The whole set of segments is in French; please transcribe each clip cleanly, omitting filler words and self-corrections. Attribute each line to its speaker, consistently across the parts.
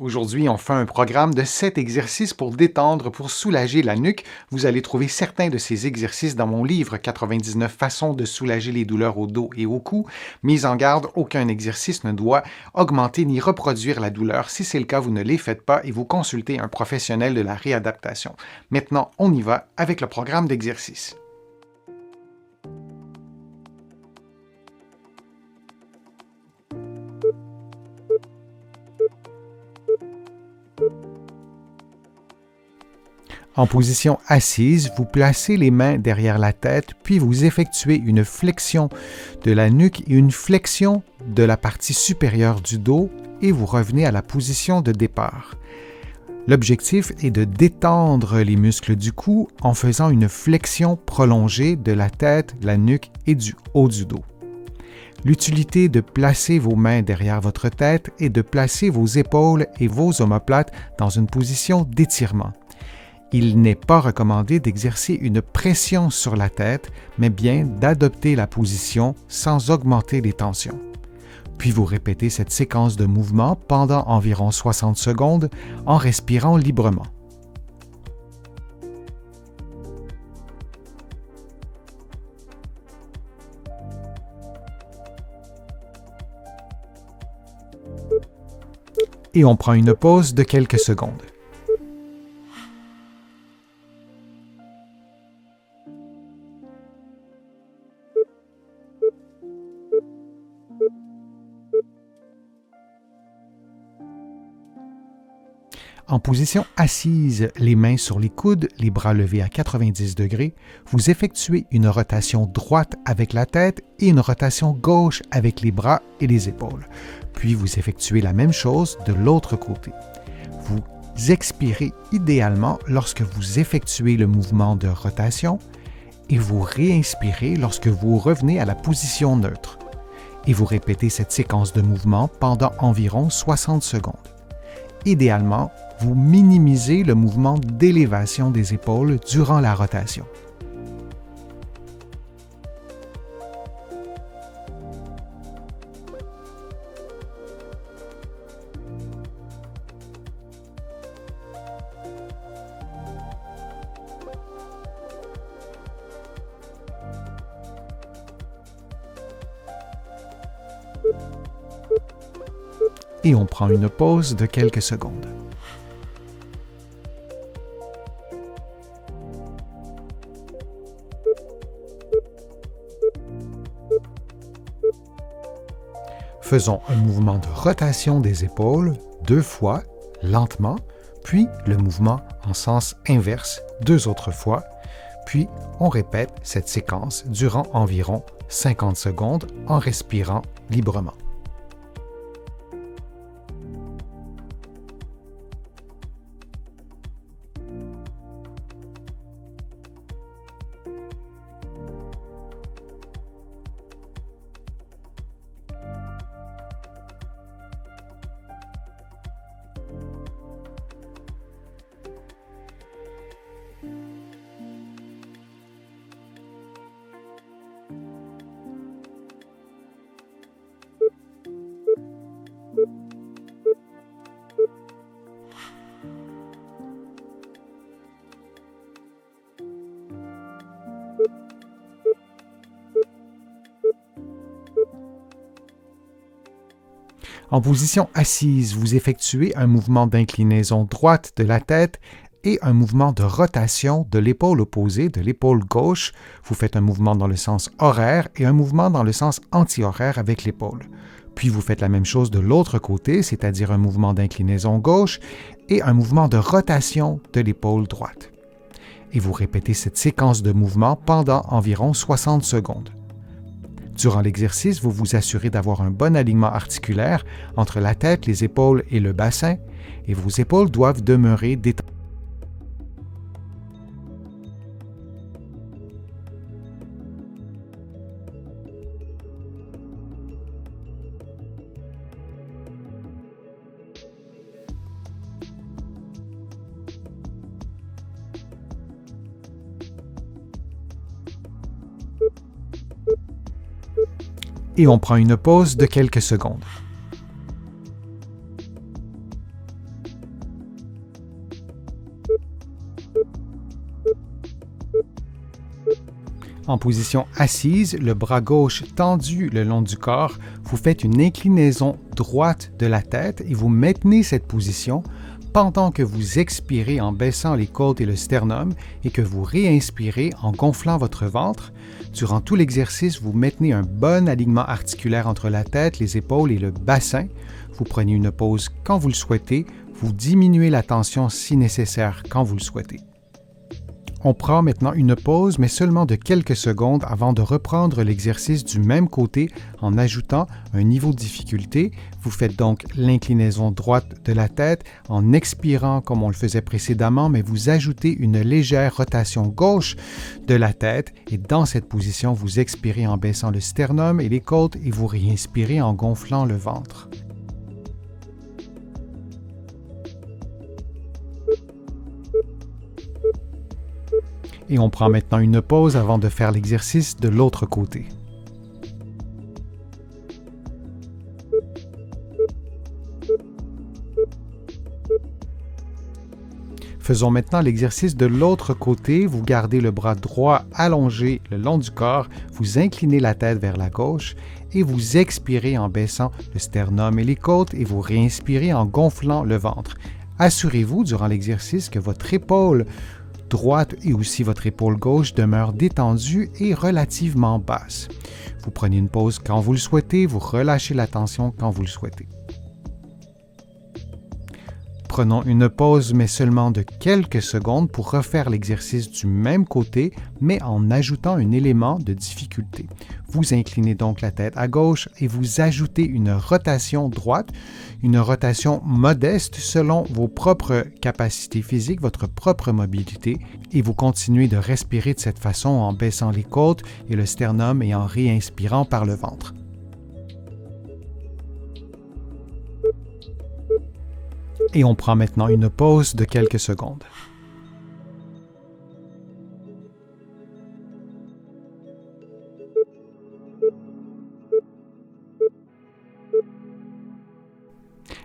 Speaker 1: Aujourd'hui, on fait un programme de 7 exercices pour détendre, pour soulager la nuque. Vous allez trouver certains de ces exercices dans mon livre 99 façons de soulager les douleurs au dos et au cou. Mise en garde, aucun exercice ne doit augmenter ni reproduire la douleur. Si c'est le cas, vous ne les faites pas et vous consultez un professionnel de la réadaptation. Maintenant, on y va avec le programme d'exercice. En position assise, vous placez les mains derrière la tête, puis vous effectuez une flexion de la nuque et une flexion de la partie supérieure du dos et vous revenez à la position de départ. L'objectif est de détendre les muscles du cou en faisant une flexion prolongée de la tête, la nuque et du haut du dos. L'utilité de placer vos mains derrière votre tête est de placer vos épaules et vos omoplates dans une position d'étirement. Il n'est pas recommandé d'exercer une pression sur la tête, mais bien d'adopter la position sans augmenter les tensions. Puis vous répétez cette séquence de mouvements pendant environ 60 secondes en respirant librement. Et on prend une pause de quelques secondes. En position assise, les mains sur les coudes, les bras levés à 90 degrés, vous effectuez une rotation droite avec la tête et une rotation gauche avec les bras et les épaules. Puis vous effectuez la même chose de l'autre côté. Vous expirez idéalement lorsque vous effectuez le mouvement de rotation et vous réinspirez lorsque vous revenez à la position neutre. Et vous répétez cette séquence de mouvements pendant environ 60 secondes. Idéalement, vous minimisez le mouvement d'élévation des épaules durant la rotation. Et on prend une pause de quelques secondes. Faisons un mouvement de rotation des épaules 2 fois, lentement, puis le mouvement en sens inverse 2 autres fois, puis on répète cette séquence durant environ 50 secondes en respirant librement. En position assise, vous effectuez un mouvement d'inclinaison droite de la tête et un mouvement de rotation de l'épaule opposée, de l'épaule gauche. Vous faites un mouvement dans le sens horaire et un mouvement dans le sens anti-horaire avec l'épaule. Puis vous faites la même chose de l'autre côté, c'est-à-dire un mouvement d'inclinaison gauche et un mouvement de rotation de l'épaule droite. Et vous répétez cette séquence de mouvements pendant environ 60 secondes. Durant l'exercice, vous vous assurez d'avoir un bon alignement articulaire entre la tête, les épaules et le bassin, et vos épaules doivent demeurer détendues. Et on prend une pause de quelques secondes. En position assise, le bras gauche tendu le long du corps, vous faites une inclinaison droite de la tête et vous maintenez cette position pendant que vous expirez en baissant les côtes et le sternum et que vous réinspirez en gonflant votre ventre. Durant tout l'exercice, vous maintenez un bon alignement articulaire entre la tête, les épaules et le bassin. Vous prenez une pause quand vous le souhaitez. Vous diminuez la tension si nécessaire quand vous le souhaitez. On prend maintenant une pause, mais seulement de quelques secondes avant de reprendre l'exercice du même côté en ajoutant un niveau de difficulté. Vous faites donc l'inclinaison droite de la tête en expirant comme on le faisait précédemment, mais vous ajoutez une légère rotation gauche de la tête et dans cette position, vous expirez en baissant le sternum et les côtes et vous réinspirez en gonflant le ventre. Et on prend maintenant une pause avant de faire l'exercice de l'autre côté. Faisons maintenant l'exercice de l'autre côté. Vous gardez le bras droit allongé le long du corps, vous inclinez la tête vers la gauche et vous expirez en baissant le sternum et les côtes et vous réinspirez en gonflant le ventre. Assurez-vous durant l'exercice que votre épaule droite et aussi votre épaule gauche demeure détendue et relativement basse. Vous prenez une pause quand vous le souhaitez, vous relâchez la tension quand vous le souhaitez. Prenons une pause, mais seulement de quelques secondes pour refaire l'exercice du même côté, mais en ajoutant un élément de difficulté. Vous inclinez donc la tête à gauche et vous ajoutez une rotation droite, une rotation modeste selon vos propres capacités physiques, votre propre mobilité, et vous continuez de respirer de cette façon en baissant les côtes et le sternum et en réinspirant par le ventre. Et on prend maintenant une pause de quelques secondes.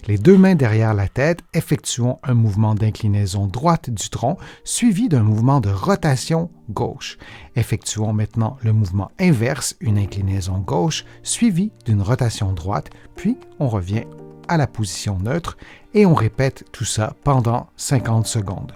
Speaker 1: Les deux mains derrière la tête, effectuons un mouvement d'inclinaison droite du tronc suivi d'un mouvement de rotation gauche. Effectuons maintenant le mouvement inverse, une inclinaison gauche suivie d'une rotation droite, puis on revient à la position neutre et on répète tout ça pendant 50 secondes.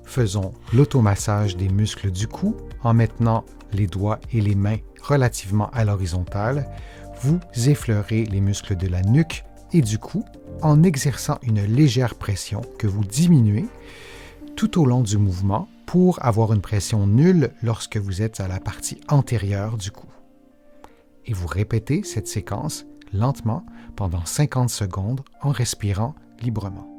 Speaker 1: Faisons l'automassage des muscles du cou en maintenant les doigts et les mains relativement à l'horizontale. Vous effleurez les muscles de la nuque et du cou en exerçant une légère pression que vous diminuez tout au long du mouvement pour avoir une pression nulle lorsque vous êtes à la partie antérieure du cou. Et vous répétez cette séquence lentement pendant 50 secondes en respirant librement.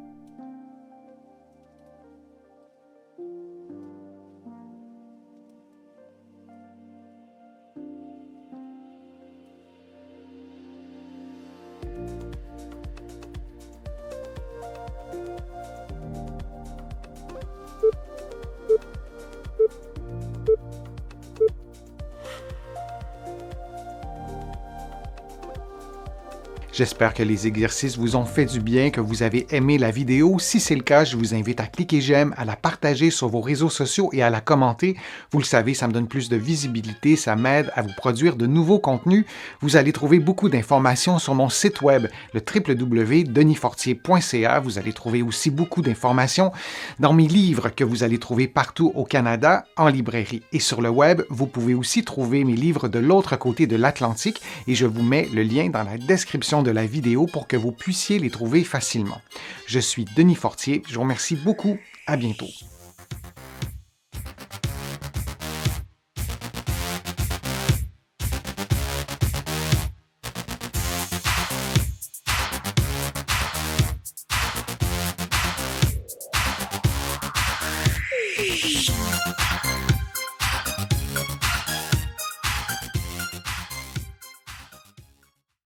Speaker 1: J'espère que les exercices vous ont fait du bien, que vous avez aimé la vidéo. Si c'est le cas, je vous invite à cliquer j'aime, à la partager sur vos réseaux sociaux et à la commenter. Vous le savez, ça me donne plus de visibilité, ça m'aide à vous produire de nouveaux contenus. Vous allez trouver beaucoup d'informations sur mon site web, le www.denisfortier.ca. Vous allez trouver aussi beaucoup d'informations dans mes livres que vous allez trouver partout au Canada, en librairie. Et sur le web, vous pouvez aussi trouver mes livres de l'autre côté de l'Atlantique et je vous mets le lien dans la description de la vidéo pour que vous puissiez les trouver facilement. Je suis Denis Fortier, je vous remercie beaucoup, à bientôt.